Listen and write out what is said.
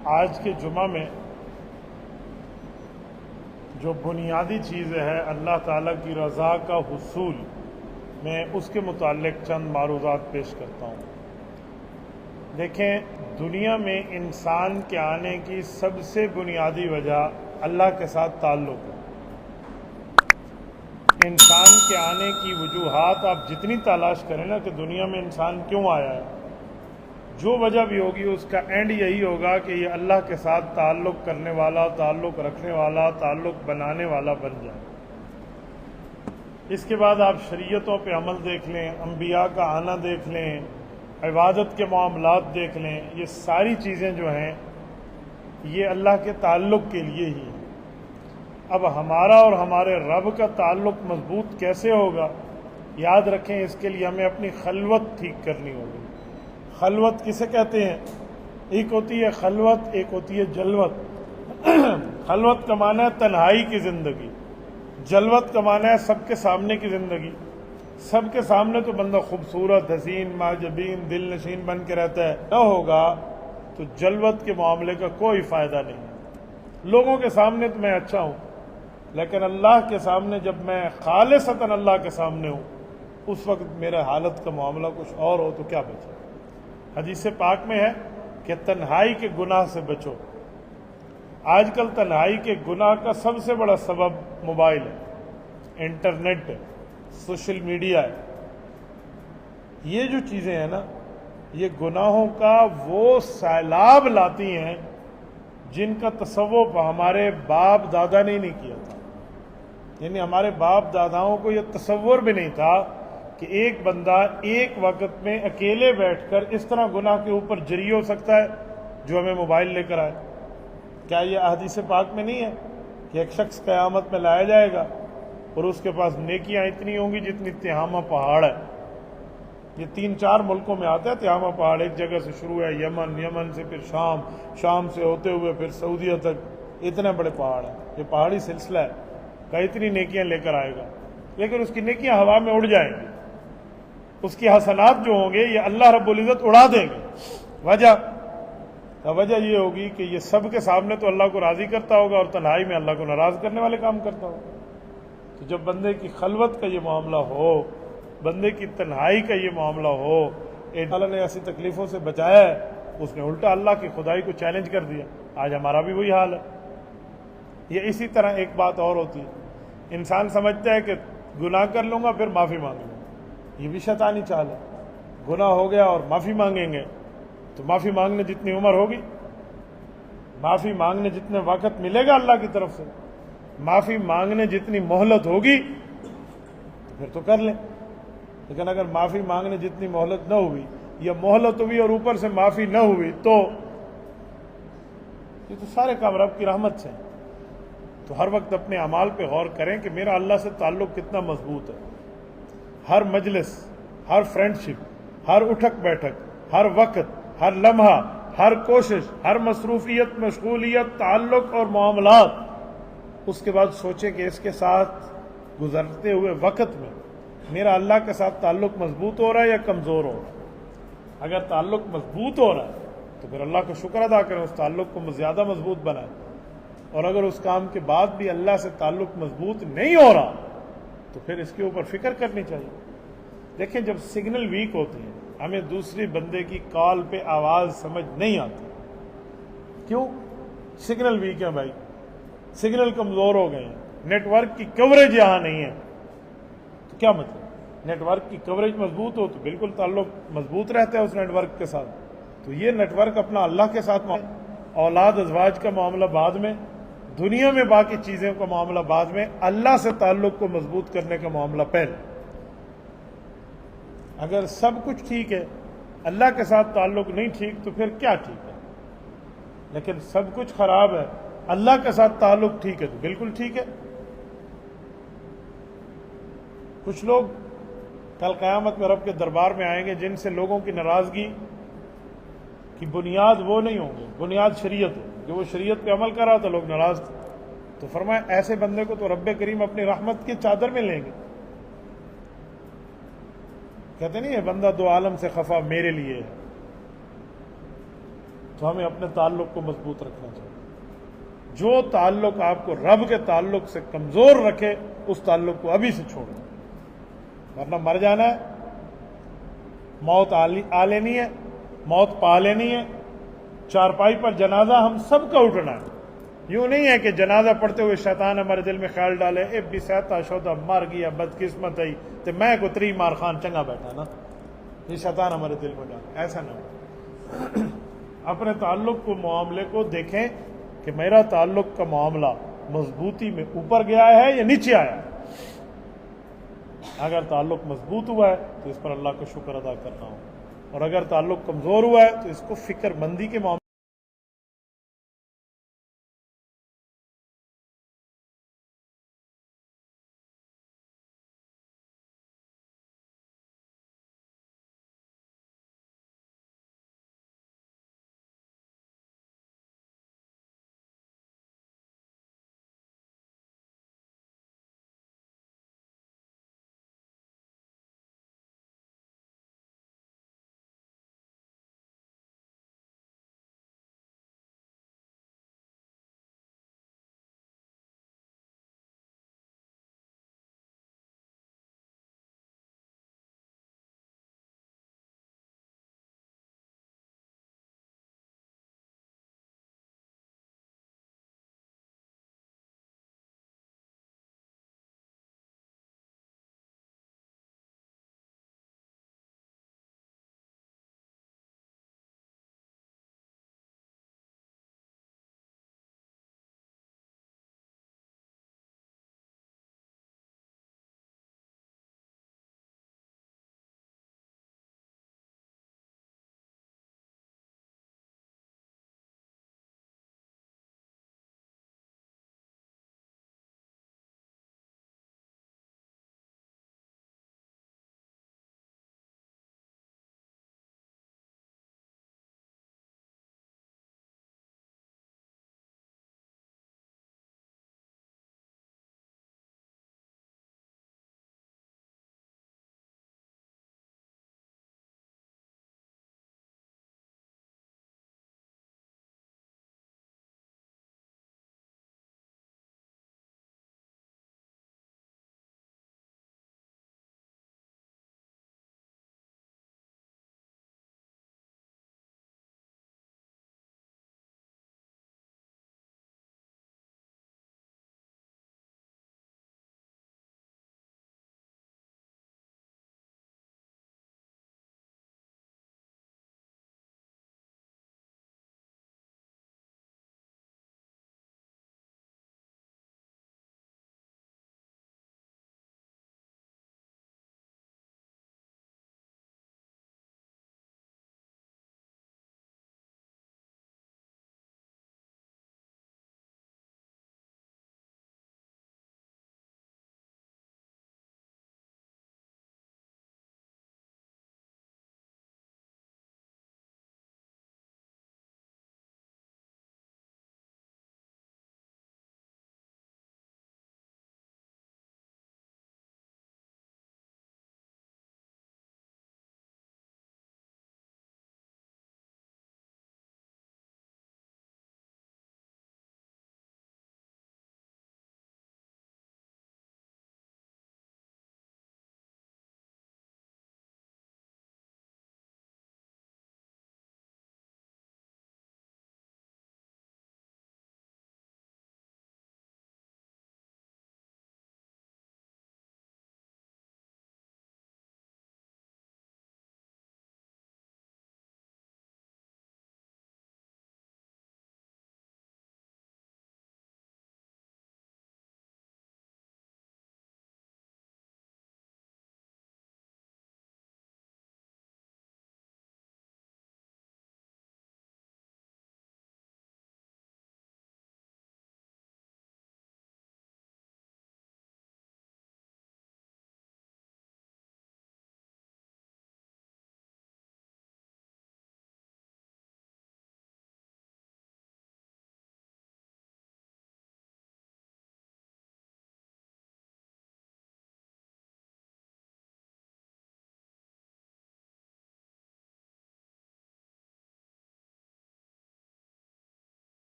آج کے جمعہ میں جو بنیادی چیز ہے اللہ تعالیٰ کی رضا کا حصول، میں اس کے متعلق چند معروضات پیش کرتا ہوں۔ دیکھیں، دنیا میں انسان کے آنے کی سب سے بنیادی وجہ اللہ کے ساتھ تعلق ہے۔ انسان کے آنے کی وجوہات آپ جتنی تلاش کریں نا کہ دنیا میں انسان کیوں آیا ہے، جو وجہ بھی ہوگی اس کا اینڈ یہی ہوگا کہ یہ اللہ کے ساتھ تعلق کرنے والا، تعلق رکھنے والا، تعلق بنانے والا بن جائے۔ اس کے بعد آپ شریعتوں پہ عمل دیکھ لیں، انبیاء کا آنا دیکھ لیں، عبادت کے معاملات دیکھ لیں، یہ ساری چیزیں جو ہیں یہ اللہ کے تعلق کے لیے ہی ہیں۔ اب ہمارا اور ہمارے رب کا تعلق مضبوط کیسے ہوگا؟ یاد رکھیں، اس کے لیے ہمیں اپنی خلوت ٹھیک کرنی ہوگی۔ خلوت کسے کہتے ہیں؟ ایک ہوتی ہے خلوت، ایک ہوتی ہے جلوت۔ خلوت کا معنی ہے تنہائی کی زندگی، جلوت کا معنی ہے سب کے سامنے کی زندگی۔ سب کے سامنے تو بندہ خوبصورت، حسین، معجبین، دل نشین بن کے رہتا ہے، نہ ہوگا تو جلوت کے معاملے کا کوئی فائدہ نہیں۔ لوگوں کے سامنے تو میں اچھا ہوں، لیکن اللہ کے سامنے جب میں خالصتاً اللہ کے سامنے ہوں، اس وقت میرا حالت کا معاملہ کچھ اور ہو تو کیا بچے۔ حدیث پاک میں ہے کہ تنہائی کے گناہ سے بچو۔ آج کل تنہائی کے گناہ کا سب سے بڑا سبب موبائل ہے، انٹرنیٹ ہے، سوشل میڈیا ہے۔ یہ جو چیزیں ہیں نا، یہ گناہوں کا وہ سیلاب لاتی ہیں جن کا تصور ہمارے باپ دادا نے نہیں کیا تھا۔ یعنی ہمارے باپ داداؤں کو یہ تصور بھی نہیں تھا کہ ایک بندہ ایک وقت میں اکیلے بیٹھ کر اس طرح گناہ کے اوپر جری ہو سکتا ہے جو ہمیں موبائل لے کر آئے۔ کیا یہ احادیث پاک میں نہیں ہے کہ ایک شخص قیامت میں لایا جائے گا اور اس کے پاس نیکیاں اتنی ہوں گی جتنی تہامہ پہاڑ ہے؟ یہ 3-4 ملکوں میں آتا ہے تہامہ پہاڑ، ایک جگہ سے شروع ہے یمن، یمن سے پھر شام، شام سے ہوتے ہوئے پھر سعودیہ تک، اتنے بڑے پہاڑ ہیں۔ یہ پہاڑی سلسلہ ہے کہ اتنی نیکیاں لے کر آئے گا، لیکن اس کی نیکیاں ہوا میں اڑ جائیں گی۔ اس کی حسنات جو ہوں گے یہ اللہ رب العزت اڑا دیں گے۔ وجہ یہ ہوگی کہ یہ سب کے سامنے تو اللہ کو راضی کرتا ہوگا اور تنہائی میں اللہ کو ناراض کرنے والے کام کرتا ہوگا۔ تو جب بندے کی خلوت کا یہ معاملہ ہو، بندے کی تنہائی کا یہ معاملہ ہو، اللہ نے ایسی تکلیفوں سے بچایا ہے، اس نے الٹا اللہ کی خدائی کو چیلنج کر دیا۔ آج ہمارا بھی وہی حال ہے۔ یہ اسی طرح ایک بات اور ہوتی ہے، انسان سمجھتا ہے کہ گناہ کر لوں گا پھر معافی مانگ لوں گا۔ یہ بھی شیطانی چال ہے۔ گناہ ہو گیا اور معافی مانگیں گے تو معافی مانگنے جتنی عمر ہوگی، معافی مانگنے جتنے وقت ملے گا اللہ کی طرف سے، معافی مانگنے جتنی مہلت ہوگی تو پھر تو کر لیں۔ لیکن اگر معافی مانگنے جتنی مہلت نہ ہوئی یا مہلت ہوئی اور اوپر سے معافی نہ ہوئی تو یہ تو سارے کام رب کی رحمت سے ہیں۔ تو ہر وقت اپنے اعمال پہ غور کریں کہ میرا اللہ سے تعلق کتنا مضبوط ہے۔ ہر مجلس، ہر فرینڈشپ، ہر اٹھک بیٹھک، ہر وقت، ہر لمحہ، ہر کوشش، ہر مصروفیت، مشغولیت، تعلق اور معاملات، اس کے بعد سوچیں کہ اس کے ساتھ گزرتے ہوئے وقت میں میرا اللہ کے ساتھ تعلق مضبوط ہو رہا ہے یا کمزور ہو رہا ہے۔ اگر تعلق مضبوط ہو رہا ہے تو پھر اللہ کا شکر ادا کریں، اس تعلق کو زیادہ مضبوط بنائیں۔ اور اگر اس کام کے بعد بھی اللہ سے تعلق مضبوط نہیں ہو رہا تو پھر اس کے اوپر فکر کرنی چاہیے۔ دیکھیں، جب سگنل ویک ہوتے ہیں، ہمیں دوسری بندے کی کال پہ آواز سمجھ نہیں آتی۔ کیوں؟ سگنل ویک ہے بھائی، سگنل کمزور ہو گئے ہیں، نیٹ ورک کی کوریج یہاں نہیں ہے۔ تو کیا مطلب؟ نیٹ ورک کی کوریج مضبوط ہو تو بالکل تعلق مضبوط رہتا ہے اس نیٹ ورک کے ساتھ۔ تو یہ نیٹ ورک اپنا اللہ کے ساتھ، اولاد ازواج کا معاملہ بعد میں، دنیا میں باقی چیزوں کا معاملہ بعد میں، اللہ سے تعلق کو مضبوط کرنے کا معاملہ پہلے۔ اگر سب کچھ ٹھیک ہے، اللہ کے ساتھ تعلق نہیں ٹھیک تو پھر کیا ٹھیک ہے؟ لیکن سب کچھ خراب ہے، اللہ کے ساتھ تعلق ٹھیک ہے تو بالکل ٹھیک ہے۔ کچھ لوگ کل قیامت میں رب کے دربار میں آئیں گے جن سے لوگوں کی ناراضگی کی بنیاد وہ نہیں ہوں گے، بنیاد شریعت ہو، کہ وہ شریعت پہ عمل کر رہا تھا، لوگ ناراض تھے۔ تو فرمایا ایسے بندے کو تو رب کریم اپنی رحمت کی چادر میں لیں گے۔ کہتے نہیں یہ بندہ دو عالم سے خفا میرے لیے ہے۔ تو ہمیں اپنے تعلق کو مضبوط رکھنا چاہیے. جو تعلق آپ کو رب کے تعلق سے کمزور رکھے اس تعلق کو ابھی سے چھوڑو، ورنہ مر جانا ہے، موت آ لینی ہے، موت پا لینی ہے. چارپائی پر جنازہ ہم سب کا اٹھنا ہے. یوں نہیں ہے کہ جنازہ پڑھتے ہوئے شیطان ہمارے دل میں خیال ڈالے اے بھی سہتا شودا مر گیا بدقسمت ہے تو میں کو تری مار خان چنگا بیٹھا نا، یہ شیطان ہمارے دل میں ڈالے. ایسا نہ ہو. اپنے تعلق کو معاملے کو دیکھیں کہ میرا تعلق کا معاملہ مضبوطی میں اوپر گیا ہے یا نیچے آیا ہے. اگر تعلق مضبوط ہوا ہے تو اس پر اللہ کا شکر ادا کرنا ہو، اور اگر تعلق کمزور ہوا ہے تو اس کو فکر مندی کے معاملے